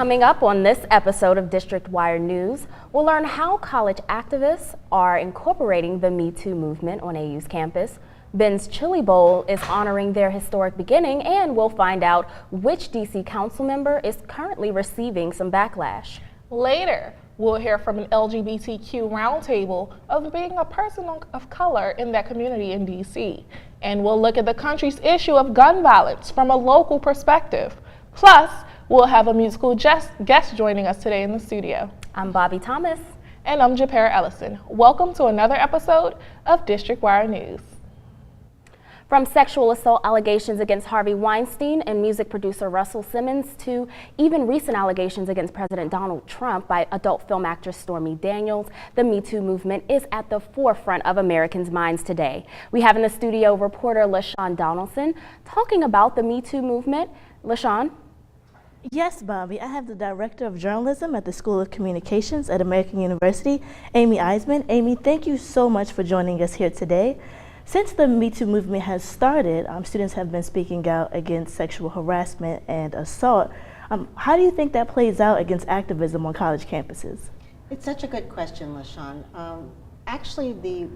Coming up on this episode of District Wire News, we'll learn how college activists are incorporating the Me Too movement on AU's campus. Ben's Chili Bowl is honoring their historic beginning, and we'll find out which DC council member is currently receiving some backlash. Later, we'll hear from an LGBTQ roundtable of being a person of color in that community in DC. And we'll look at the country's issue of gun violence from a local perspective. Plus, we'll have a musical guest joining us today in the studio. I'm Bobby Thomas. And I'm Japera Ellison. Welcome to another episode of District Wire News. From sexual assault allegations against Harvey Weinstein and music producer Russell Simmons to even recent allegations against President Donald Trump by adult film actress Stormy Daniels, the Me Too movement is at the forefront of Americans' minds today. We have in the studio reporter LaShawn Donaldson talking about the Me Too movement. LaShawn? Yes, Bobby. I have the Director of Journalism at the School of Communications at American University, Amy Eisman. Amy, thank you so much for joining us here today. Since the Me Too movement has started, students have been speaking out against sexual harassment and assault. How do you think that plays out against activism on college campuses? It's such a good question, LaShawn. Actually, the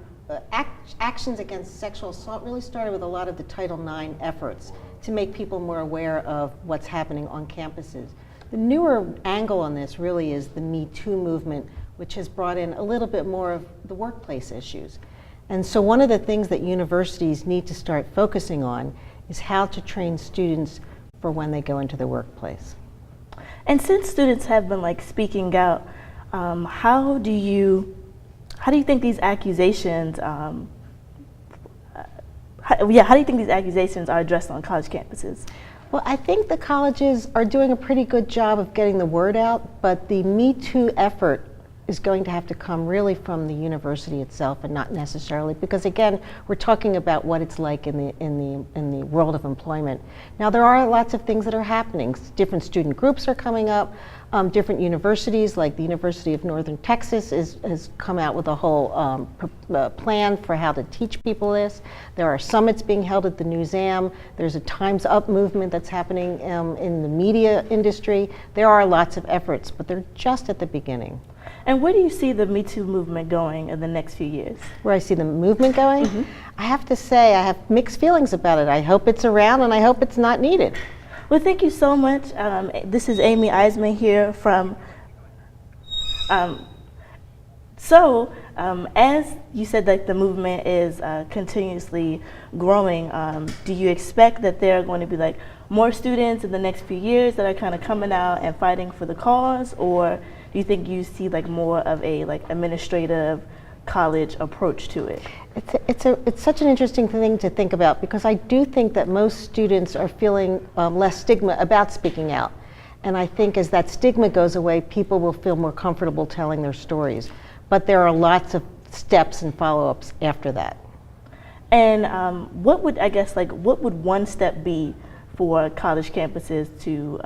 actions against sexual assault really started with a lot of the Title IX efforts to make people more aware of what's happening on campuses. The newer angle on this really is the Me Too movement, which has brought in a little bit more of the workplace issues. And so one of the things that universities need to start focusing on is how to train students for when they go into the workplace. And since students have been speaking out, how do you think these accusations how do you think these accusations are addressed on college campuses? Well, I think the colleges are doing a pretty good job of getting the word out, but the Me Too effort is going to have to come really from the university itself and not necessarily, because again, we're talking about what it's like in the world of employment. Now, there are lots of things that are happening. Different student groups are coming up. Different universities, like the University of Northern Texas has come out with a whole plan for how to teach people this. There are summits being held at the Newsam. There's a Time's Up movement that's happening in the media industry. There are lots of efforts, but they're just at the beginning. And where do you see the Me Too movement going in the next few years? Where I see the movement going? I have to say I have mixed feelings about it. I hope it's around and I hope it's not needed. Well, thank you so much. This is Amy Eisman here from, as you said that the movement is continuously growing, do you expect that there are going to be more students in the next few years that are kind of coming out and fighting for the cause, or do you think you see more of a administrative college approach to it? It's such an interesting thing to think about, because I do think that most students are feeling less stigma about speaking out. And I think as that stigma goes away, people will feel more comfortable telling their stories. But there are lots of steps and follow-ups after that. And what would one step be for college campuses to,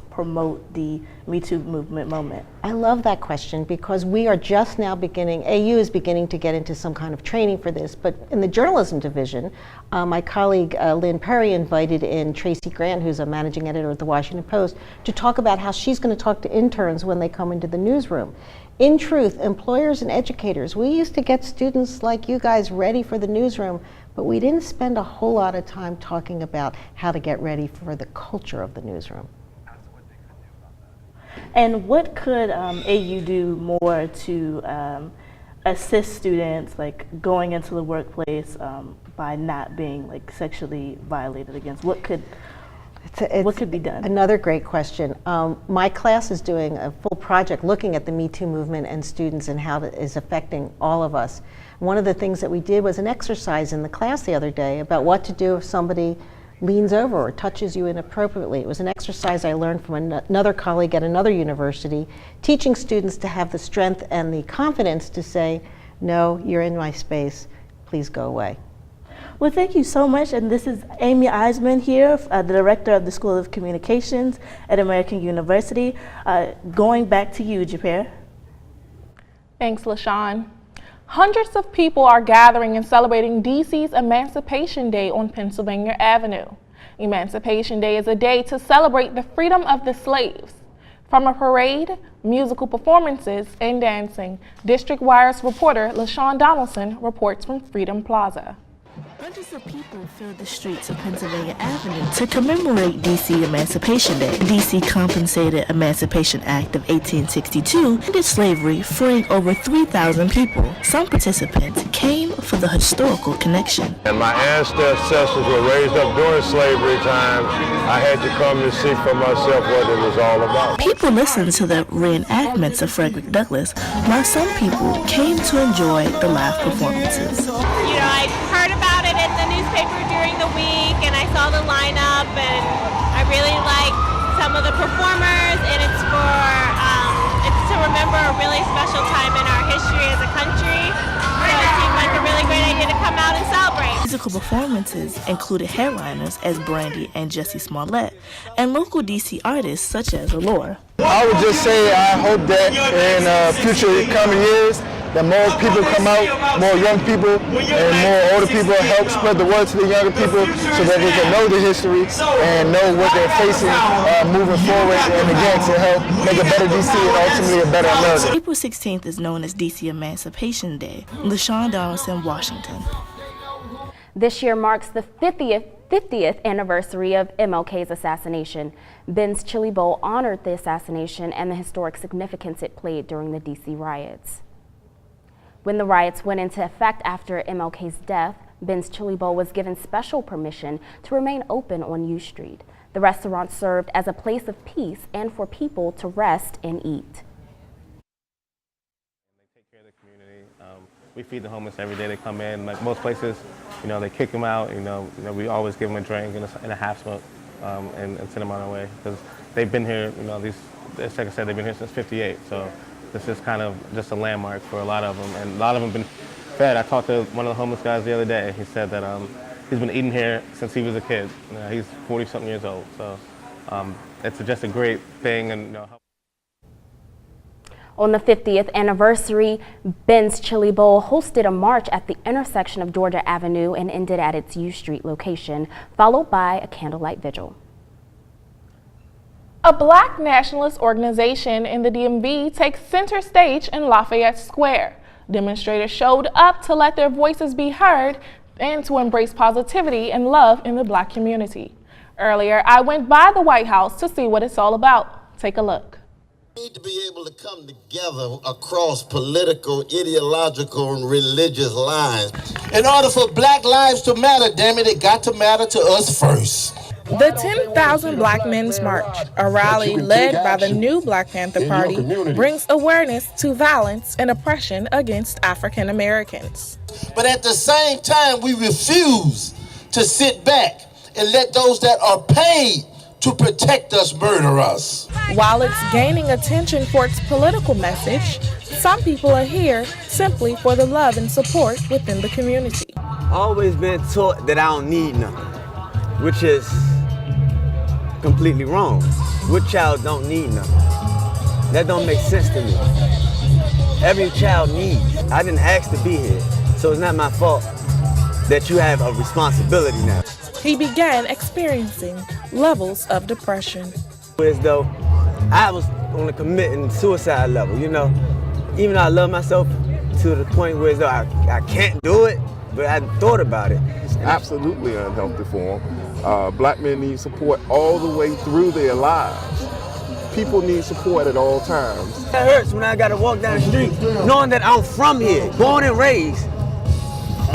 promote the Me Too movement moment? I love that question, because we are just now beginning, AU is beginning to get into some kind of training for this, but in the journalism division, my colleague Lynn Perry invited in Tracy Grant, who's a managing editor at the Washington Post, to talk about how she's going to talk to interns when they come into the newsroom. In truth, employers and educators, we used to get students like you guys ready for the newsroom, but we didn't spend a whole lot of time talking about how to get ready for the culture of the newsroom. And what could AU do more to assist students going into the workplace by not being sexually violated against? What could be done? Another great question. My class is doing a full project looking at the Me Too movement and students and how it is affecting all of us. One of the things that we did was an exercise in the class the other day about what to do if somebody leans over or touches you inappropriately. It was an exercise I learned from another colleague at another university, teaching students to have the strength and the confidence to say, no, you're in my space, please go away. Well, thank you so much. And this is Amy Eisman here, the Director of the School of Communications at American University. Going back to you, Japera. Thanks, LaShawn. Hundreds of people are gathering and celebrating DC's Emancipation Day on Pennsylvania Avenue. Emancipation Day is a day to celebrate the freedom of the slaves. From a parade, musical performances, and dancing, District Wire's reporter LaShawn Donaldson reports from Freedom Plaza. Hundreds of people filled the streets of Pennsylvania Avenue to commemorate D.C. Emancipation Day. D.C. compensated Emancipation Act of 1862 ended slavery, freeing over 3,000 people. Some participants came for the historical connection. And my ancestors were raised up during slavery time. I had to come to see for myself what it was all about. People listened to the reenactments of Frederick Douglass, while some people came to enjoy the live performances. You know, I heard about it in the newspaper during the week, and I saw the lineup, and I really like some of the performers, and it's to remember a really special time in our history as a country. So it seemed like a really great idea to come out and celebrate. Musical performances included headliners as Brandy and Jussie Smollett, and local D.C. artists such as Allure. I would just say I hope that in future coming years that more people come out, more young people and more older people help spread the word to the younger people so that they can know the history and know what they're facing moving forward, and again to help make a better DC and ultimately a better America. April 16th is known as D.C. Emancipation Day. LaShawn Donaldson, Washington. This year marks the 50th anniversary of MLK's assassination. Ben's Chili Bowl honored the assassination and the historic significance it played during the D.C. riots. When the riots went into effect after MLK's death, Ben's Chili Bowl was given special permission to remain open on U Street. The restaurant served as a place of peace and for people to rest and eat. They take care of the community. We feed the homeless every day. They come in. Like most places, you know, they kick them out. You know, we always give them a drink and a half smoke and send them on their way because they've been here. You know, like I said, they've been here since '58. So this is kind of just a landmark for a lot of them, and a lot of them have been fed. I talked to one of the homeless guys the other day. He said that he's been eating here since he was a kid. You know, he's 40-something years old. So it's just a great thing. And On the 50th anniversary, Ben's Chili Bowl hosted a march at the intersection of Georgia Avenue and ended at its U Street location, followed by a candlelight vigil. A Black nationalist organization in the DMV takes center stage in Lafayette Square. Demonstrators showed up to let their voices be heard and to embrace positivity and love in the Black community. Earlier, I went by the White House to see what it's all about. Take a look. We need to be able to come together across political, ideological, and religious lines. In order for Black lives to matter, damn it, it got to matter to us first. The 10,000 Black Men's March, a rally led by the new Black Panther Party, brings awareness to violence and oppression against African Americans. But at the same time, we refuse to sit back and let those that are paid to protect us murder us. While it's gaining attention for its political message, some people are here simply for the love and support within the community. I've always been taught that I don't need nothing, which is completely wrong. What child don't need nothing? That don't make sense to me. Every child needs. I didn't ask to be here, so it's not my fault that you have a responsibility now. He began experiencing levels of depression. As though I was on a committing suicide level, you know. Even though I love myself to the point where as though I can't do it, but I thought about it. It's absolutely unhealthy for them. Black men need support all the way through their lives. People need support at all times. It hurts when I gotta walk down the street knowing that I'm from here, born and raised,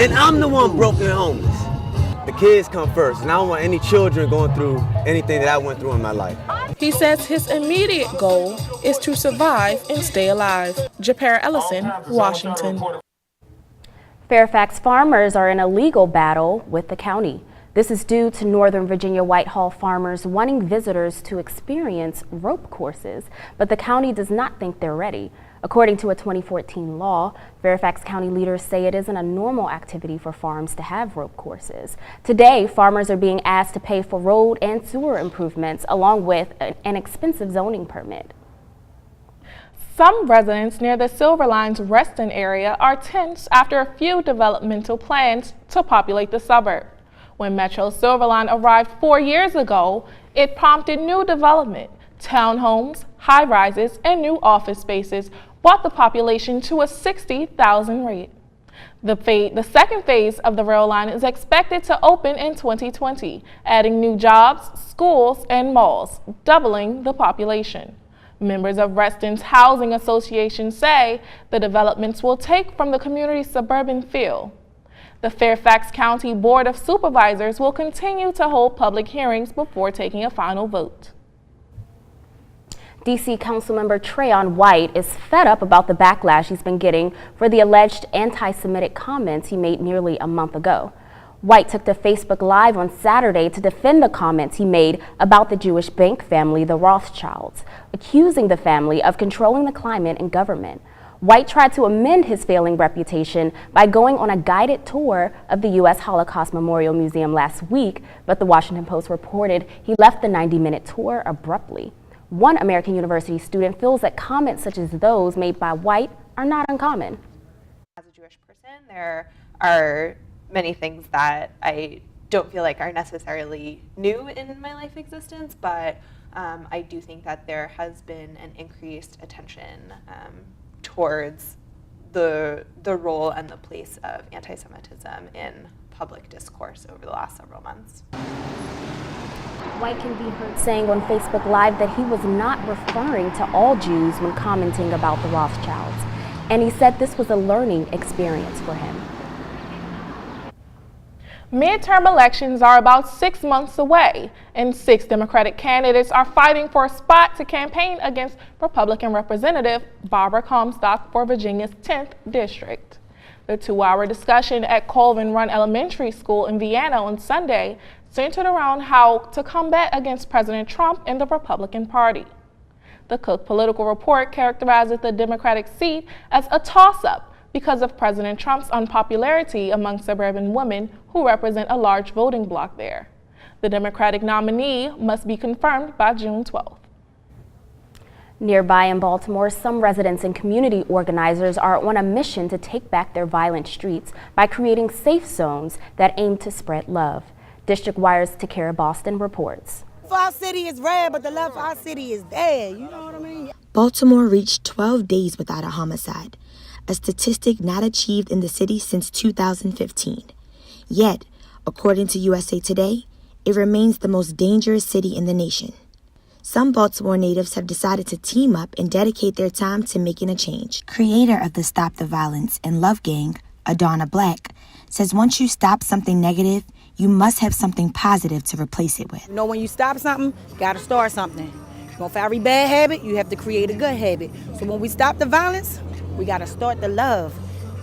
and I'm the one broken and homeless. The kids come first, and I don't want any children going through anything that I went through in my life. He says his immediate goal is to survive and stay alive. Japera Ellison, Washington. Fairfax farmers are in a legal battle with the county. This is due to Northern Virginia Whitehall farmers wanting visitors to experience rope courses, but the county does not think they're ready. According to a 2014 law, Fairfax County leaders say it isn't a normal activity for farms to have rope courses. Today, farmers are being asked to pay for road and sewer improvements along with an expensive zoning permit. Some residents near the Silverline's Reston area are tense after a few developmental plans to populate the suburb. When Metro Silverline arrived 4 years ago, it prompted new development Townhomes, high-rises, and new office spaces brought the population to a 60,000 rate. The second phase of the rail line is expected to open in 2020, adding new jobs, schools, and malls, doubling the population. Members of Reston's Housing Association say the developments will take from the community's suburban feel. The Fairfax County Board of Supervisors will continue to hold public hearings before taking a final vote. D.C. Councilmember Trayon White is fed up about the backlash he's been getting for the alleged anti-Semitic comments he made nearly a month ago. White took to Facebook Live on Saturday to defend the comments he made about the Jewish bank family, the Rothschilds, accusing the family of controlling the climate and government. White tried to amend his failing reputation by going on a guided tour of the U.S. Holocaust Memorial Museum last week, but the Washington Post reported he left the 90-minute tour abruptly. One American University student feels that comments such as those made by White are not uncommon. As a Jewish person, there are many things that I don't feel like are necessarily new in my life existence, but I do think that there has been an increased attention towards the role and the place of anti-Semitism in public discourse over the last several months. White can be heard saying on Facebook Live that he was not referring to all Jews when commenting about the Rothschilds, and he said this was a learning experience for him. Midterm elections are about 6 months away, and 6 Democratic candidates are fighting for a spot to campaign against Republican Representative Barbara Comstock for Virginia's 10th district. The 2-hour discussion at Colvin Run Elementary School in Vienna on Sunday centered around how to combat against President Trump and the Republican Party. The Cook Political Report characterizes the Democratic seat as a toss-up because of President Trump's unpopularity among suburban women who represent a large voting bloc there. The Democratic nominee must be confirmed by June 12th. Nearby in Baltimore, some residents and community organizers are on a mission to take back their violent streets by creating safe zones that aim to spread love. District Wire's Takara Boston reports. Our city is red, but the love for our city is dead. You know what I mean? Baltimore reached 12 days without a homicide, a statistic not achieved in the city since 2015. Yet, according to USA Today, it remains the most dangerous city in the nation. Some Baltimore natives have decided to team up and dedicate their time to making a change. Creator of the Stop the Violence and Love Gang, Adana Black, says once you stop something negative, you must have something positive to replace it with. You know, when you stop something, you gotta start something. You know, for every bad habit, you have to create a good habit. So when we stop the violence, we gotta start the love.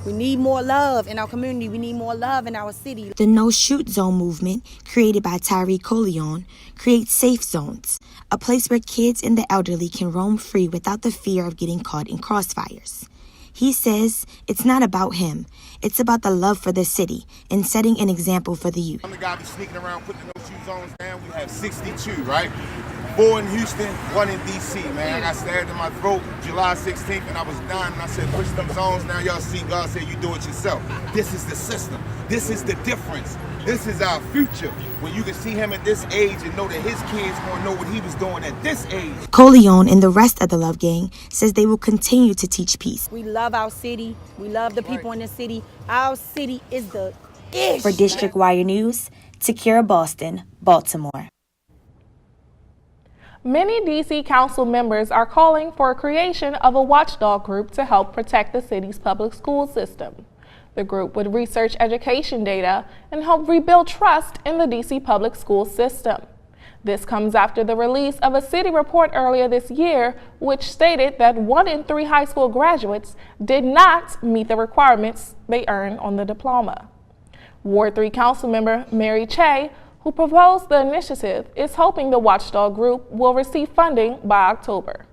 We need more love in our community. We need more love in our city. The No Shoot Zone movement, created by Tyree Coleon, creates safe zones, a place where kids and the elderly can roam free without the fear of getting caught in crossfires. He says it's not about him. It's about the love for the city and setting an example for the youth. I'm the guy be sneaking around putting those shoe zones down. We have 62, right? 4 in Houston, 1 in D.C., man. I got stabbed in my throat July 16th, and I was dying, and I said, push them zones. Now y'all see God said you do it yourself. This is the system. This is the difference. This is our future. When you can see him at this age and know that his kids gonna know what he was doing at this age. Coleon and the rest of the Love Gang says they will continue to teach peace. We love our city. We love the people in the city. Our city is the ish. For District Wire News, Takara Boston, Baltimore. Many D.C. Council members are calling for a creation of a watchdog group to help protect the city's public school system. The group would research education data and help rebuild trust in the D.C. public school system. This comes after the release of a city report earlier this year, which stated that 1 in 3 high school graduates did not meet the requirements they earned on the diploma. Ward 3 Councilmember Mary Che, who proposed the initiative, is hoping the watchdog group will receive funding by October.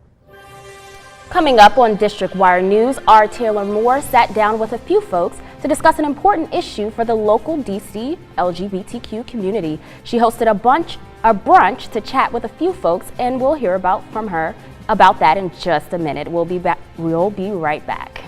Coming up on District Wire News, R. Taylor Moore sat down with a few folks to discuss an important issue for the local D.C. LGBTQ community. She hosted a brunch to chat with a few folks, and we'll hear from her about that in just a minute. We'll be right back.